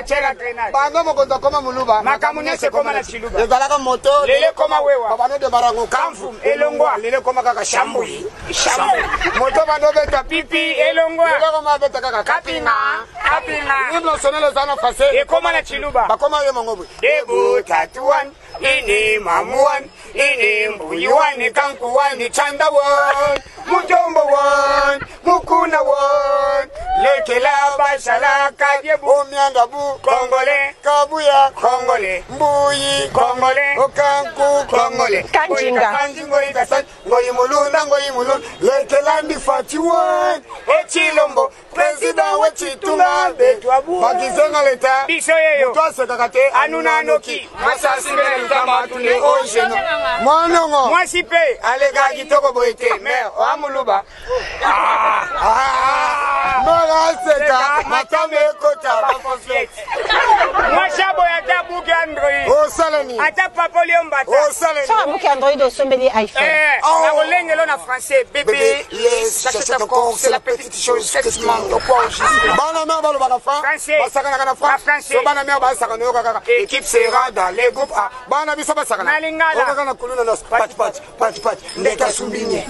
Achela grenade. Bando mokonda koma muluba. Makamunese koma na chiluba. Ezalaka moto. Lele koma wewa. Babano de barango. Kamfu elongwa. Lele koma kaka shambui. Shambui. Moto bando beta pipi elongwa. Lele koma beta kaka kapinga. Kapinga. Iblo sonelo zana fase. E koma na chiluba. Bakoma ye mangobu. Debu tatuan. Ini mamuan. Ini mbuyuan. Kankuan. Chandawan. Mujombo wan. Mukuna wan. Lekela bashala kadyebu. Omianda bu. Kongole. Kabuya. Kongole. Mbuyi. Kongole. Okanku. Kongole. Kanjinga. Kanjingo ikasan. Ngoyi mulunda. Ngoyi mulunda. Lekela ndi fatiwan. Echilombo. President wechitunga. Betwabu. Bakizenga leta. Biso yeyo. Mutwase kakate. Anuna anoki. Masasi mbele lutama atune ojeno. Mwanongo. Mwasipe. Alega kitoko boite. Mer. Oamuluba. Seka, matame kota, bafoflex. Mwashabo ya tabuki Android. Oh salani. Ata papoli mbata. Oh salani. Ça buki Android au sombeli iPhone. Na rolenge lo na français. Bébé, j'achète encore, c'est la petite chose. Qu'est-ce qui manque? Pourquoi enregistrer? Bana mère balo bana français. Basaka na français. So bana mère basaka no kaka. Équipe sera dans les groupes A. Bana biso basaka na. Nalingala. Kaka na kuluna nos. Pat. Ndeka sumbinye.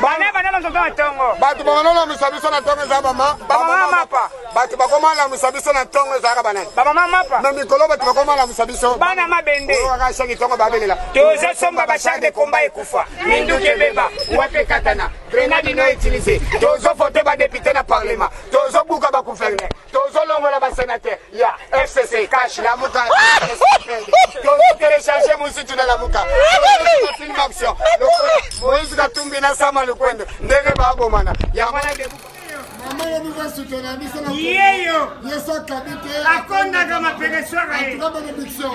Bana nzonga tongo. Batu bana musabiso na tongo za mama. Baba mapa. Batu bakoma la musabiso na tongo za bana. Baba mapa. Na mikolo batu bakoma la musabiso. Bana mabende. Kaka shaki tongo babelela. Tozo somba bachar de combat ekufa. Minduke beba. Wape katana. Grenade no utilisé. Tozo fote ba député na parlement. Tozo buka ba gouverner. Tozo longola ba sénateur. Ya FCC cash la muka. Tozo télécharger mon site na la muka. Tozo film action. Moïse Katumbi na sama lukwendo. Ndege ba bomana. Ya mana de Mama ya muka sutena biso na. Yeyo. Yeso kabite. Akonda kama peresora e.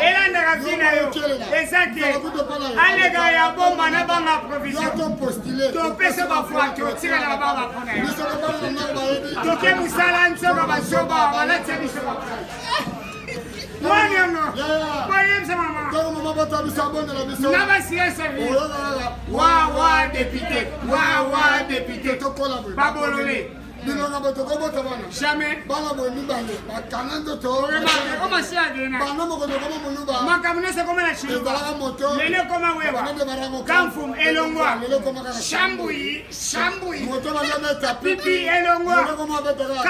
Elanda kafina yo. Exacte. Alega ya bomba na banga provision. To pesa ba fuato tira na baba pona yo. To ke musala nsoka ba soba wala tsebiso ba. Mwanyango. Mwanyango sama mama. Togo mama bata biso abonde la biso. Na ba siasa vi. Wa député. Wa député to kola bo. Babolole. Bilonga bato ko bota bana. Jamais. Bana bo ni bale. Bakanando to. Comment ça gena? Bana mo ko do ko munuba. Makamunese koma na chiluba. Ezalaka moto. Lele koma wewa. Bana de barango. Kamfu elongwa. Lele koma kaka. Shambui. Moto na meta Pipi elongwa. Lele koma beta kaka.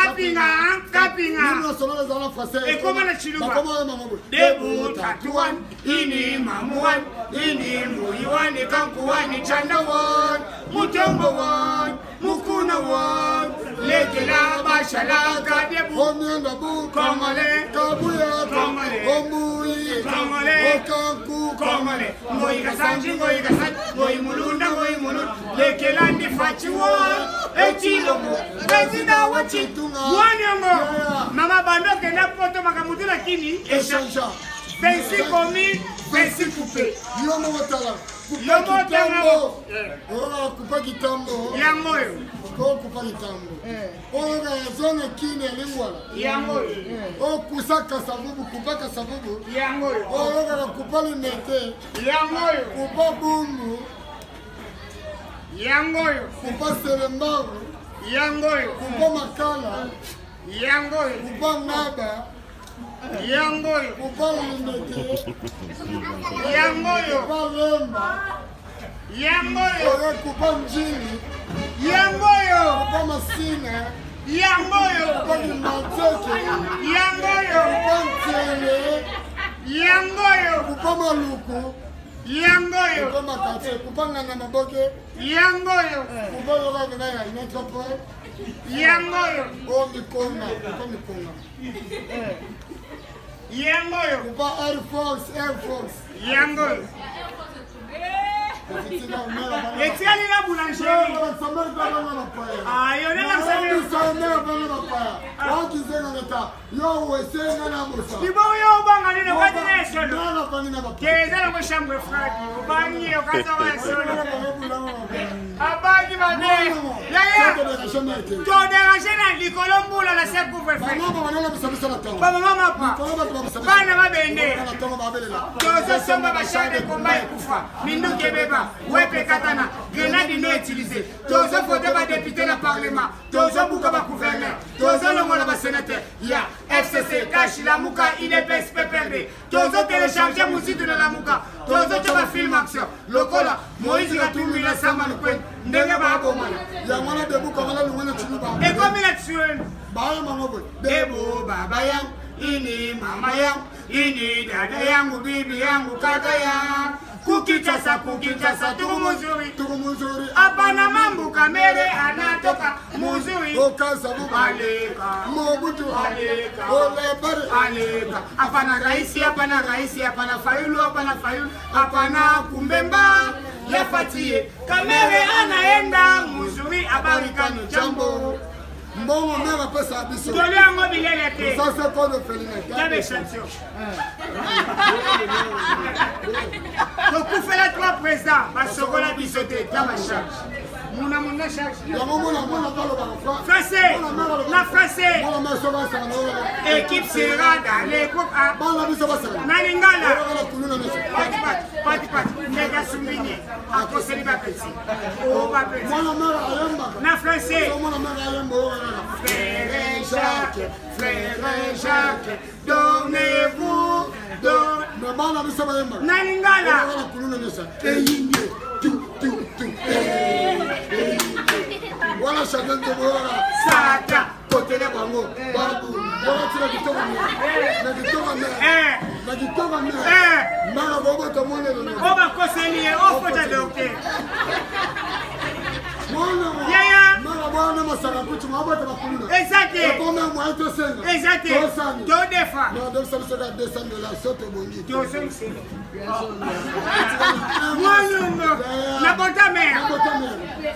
Kapinga. Nino solo za la français. E koma na chiluba. Bakoma ya mamobo. Debu tatuan. Ini mamuan. Ini muyuan. Kankuan. Chandawan. Mujombo wan. Mukuna wan. Lekela bashala kadyebu. Omianda bu. Kongole. Kabuya. Kongole. Ombuyi. Kongole. Okanku. Kongole. Ngoyi kasanji. Ngoyi mulunda. Lekela ndi fachiwa. Echilongo. President wechitunga. Mwanyango. Mama bando kenda poto makamutula kini. Eshanja. 26 commis, 26 coupés. Yomo watala. Yomo tango. Kupa kitambo. Yangoyo. Kupa kitambo. Oga zone kine lingwala. Yangoyo. Kusaka sabubu kupaka sabubu. Yangoyo. Oga kupa limete. Yangoyo. Kupa bumbu. Yangoyo. Kupa serembaru. Yangoyo. Kupa makala. Yangoyo. Kupa naba. Yangoyo. Kupa limete. Yangoyo. Kupa lemba. Yangoyo. Kupa mjini. Yangoyo. Kupa masina. Yangoyo. Kupa limateke. Yangoyo. Kupa mtele. Yangoyo. Kupa maluku. Yangoyo. Kupa makate. Kupa ngana maboke. Yangoyo. Kupa yoga vina ya metropole. Yangoyo. O mikonga. Kupa mikonga. Yangoyo. Kupa Air Force. Yangoyo. Etiali la boulangerie. Ayo nela Ibo yo banga nino kwa dine solo. Keza la mshamwe fradi. Ubanyi yo kaza wa solo. Abagi bade. Ya. Todéranger na likolombula la se couvre fait. Baba mama pa. Bana mabende. Tozo somba bachar de combat ekufa. Minduke beba. Wepe katana. Grenade no utilisé. Tozo fote ba député na parlement. Tozo buka ba gouverneur. Tozo longola ba sénateur. Ya Lamuka, il est PSPPD. Tozo télécharger musique de Lamuka. Tozo tu vas film action. Lokola, Moïse Gatumbi la Saman Kwen. Ndenge Babomana. Yamana Debu Kamala Lumana Chinuba. Et comme il a tué. Baya Mamobo. Debo Babayam. Ini Mama Yam. Ini Dada Yangu, Bibi Yangu, Kaka Yang. Kukichasa, Turumuzuri. Turumuzuri. Apana mambu kamere anatoka muzuri. Okaza buba. Aleka. Mobutu. Aleka. Olebare. Aleka. Apana raisi, apana fayulu, apana kumbemba. Yafatie. Kamere anaenda muzuri abarikano jambo. Mbongo mera pesa abiso. Toli yango bilele te. Ça c'est quoi de Félina? Yabe chanson. Donc pour faire les trois présidents, Basogola bisoté, Yama charge. Mouna charge. Français, la français. Équipe sera dans les groupes A. Nalingala. Pati. Nega Sumbini. A conseiller Bapeti. Oh Bapeti. Na français. Frère Jacques, donnez-vous. Nalingala. Voilà chacun de moi. Sata. Côté les bango. Babu. Voilà tu l'as dit toi. Na dit toi. Mara bobo to monde le. On va conseiller, on faut t'adopter. Yaya. Mara bobo na masaka kuchi mabota bakuluna. Exact. Comment moi to senga. Exact. Do defa. Non, donc ça me sera descendre la sote bongi. Do senga. Moi non. Na bota mère.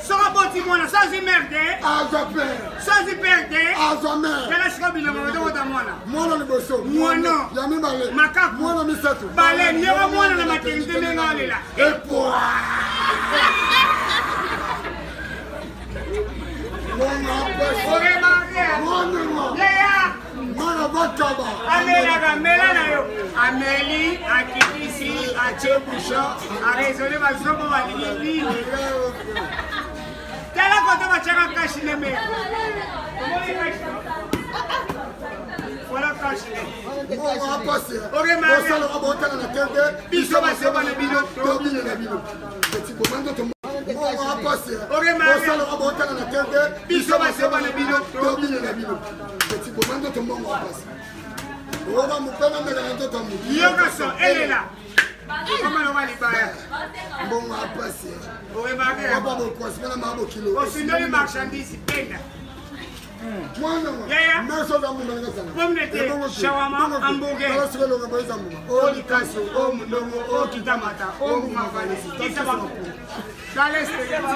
Sera boti mona sans y merde. Sans y perdre. Kala shikabila mwana wata mwana. Mwana ni boso. Mwana. Yami bale. Makaku. Mwana misatu. Bale nyewa mwana na matengite mengalela. Epo. Mwana bakaba. Amela na yo. Ameli, akitisi, achebusho, arezole bazobo walili. Tela kote bachaka kashi neme. Voilà kashi. Mwana pasi. Ore ma. Osala abota na tende. Biso basoba na bino. Tobile na bino. Petit bomando to. Mwana pasi. Ore ma. Osala abota na tende. Biso basoba na bino. Tobile na bino. Petit bomando to mwana pasi. Oba mupena mega na to tamu. Yoka so elela. Comment on va libérer? Bon apasi. Ore ma. Oba bo kwasmana mabo kilo. Osindoli marchandise penda. Mwana Yaya. Meso za mungu nga sana. Pomme de terre, shawarma, hamburger. Kala siko lo ngabo za mungu. O likaso, o mundongo, o kitamata, o mumavalisi. Kisa baku. Kale spaghetti.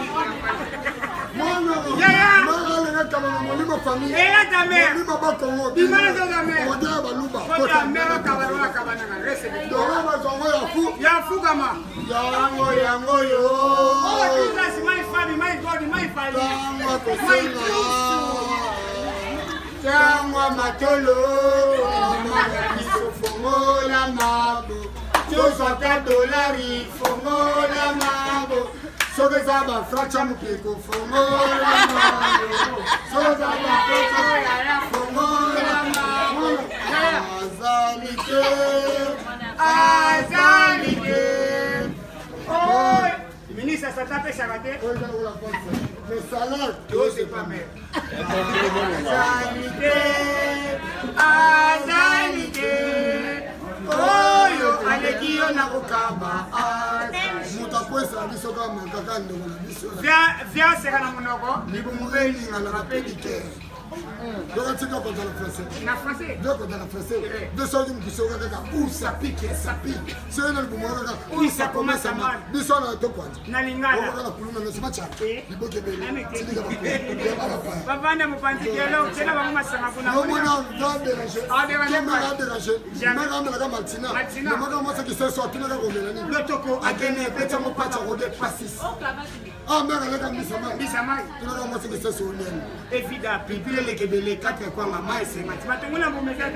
Mwana. Yaya. Mwana nga kama molimo famille. Ela ta mère. Molimo ba Kongo. Bimana zo ta mère. Odia ba luba. Kota mère kabarona kabananga. Rese. Dora ba zongo ya fu. Ya fu kama. Yango yo. Oh, Jesus, my family, my God, my family. Yango ko My senga. Tangwa matolo, Biso fongo la mabo. $200 Fongo la mabo. Soge za ba fracha mupiko. Fongo la mabo. Soge za ba fracha. Fongo la mabo. Azalite. Oh, ministre, ça tape ça va te. Le salaire. C'est pas mal. Azalite. Oh, yo, alekio na kukaba. Mutakwesa biso kama kaka ndo na biso. Viens, c'est la monoko. Libumubeli ngala na pedike. Donc tu dois dans le français. Na français. Donc dans le français. De ça du qui sera kaka où ça pique. C'est un album kaka où ça commence à mal. Biso na to kwa. Na lingala. On va kuluna na simacha. Liboke beli. Papa na mupanti kelo, tena ba masanga kuna. Non non, va déranger. Ah déranger. Va déranger. Mara mala kama Martina. Mara kama ça qui se soit tena ko melani. Lotoko Agene peta mo pacha ko de passis. Ah, mère, elle est comme ça. Bisamai. Tu n'as pas moi c'est que c'est sur l'aile. Évidemment. Puis les kebele 4 quoi maman c'est ma. Matunguna bomezate.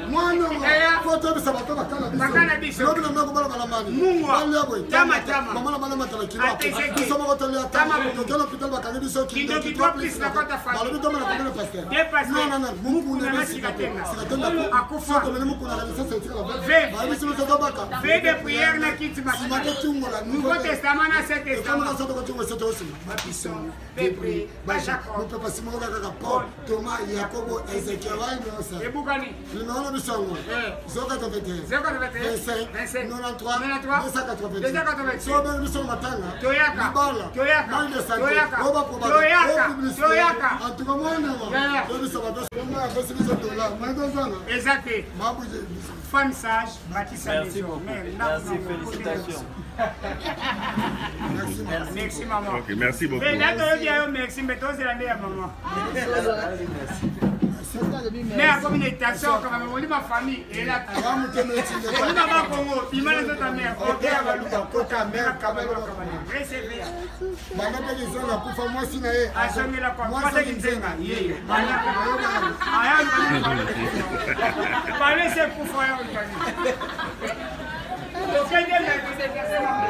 Moi non. Faut toi ça va pas bakana biso. Bakana biso. Non, non, non, bala mani. Mungwa. Tama. Maman la mama tala kilo. Nous sommes retournés à Tama. Donc dans l'hôpital bakana biso qui doit plus la compte famille. Dans le domaine la compte pasteur. Non, non, non. Mungu na sikatenga. Sikatenga. Akufa. Quand on mungu na réalisation c'est la bonne. Ve. Biso nous sommes baka. Ve de prière na kiti ma. Nouveau Testament na Ancien Testament. Comment ça doit continuer c'est aussi. Baptiste. Pépré. Jacob. Nous peut pas se mourir avec Paul, Thomas, Jacob, Ézéchiel, et Bougani. Le nom de Bissongo. 081. 25. 93. 280. So ben nous sommes matanga. Toyaka. Toyaka. Toyaka. Roba probable. Toyaka. En tout cas moi non. Nous sommes dos. On a fait ce $. Moi dans ça. Exact. Mabouze. Femme sage, bâtisse sa Merci beaucoup. Merci, félicitations. Merci maman. Ok, merci beaucoup. Mais là, tu as dit merci, mais toi, c'est la meilleure maman. Mais à communication, quand même, on dit ma famille, et là, on dit maman Congo, il m'a laissé ta mère, ok, à Balouka, Kota, mère, Kabalo, recevez. Bana pas les gens là pour faire moi sinon eh asongi la kwa kwa te kinzenga yeye bana bale se kufa ya ukani okende na kuse kase mama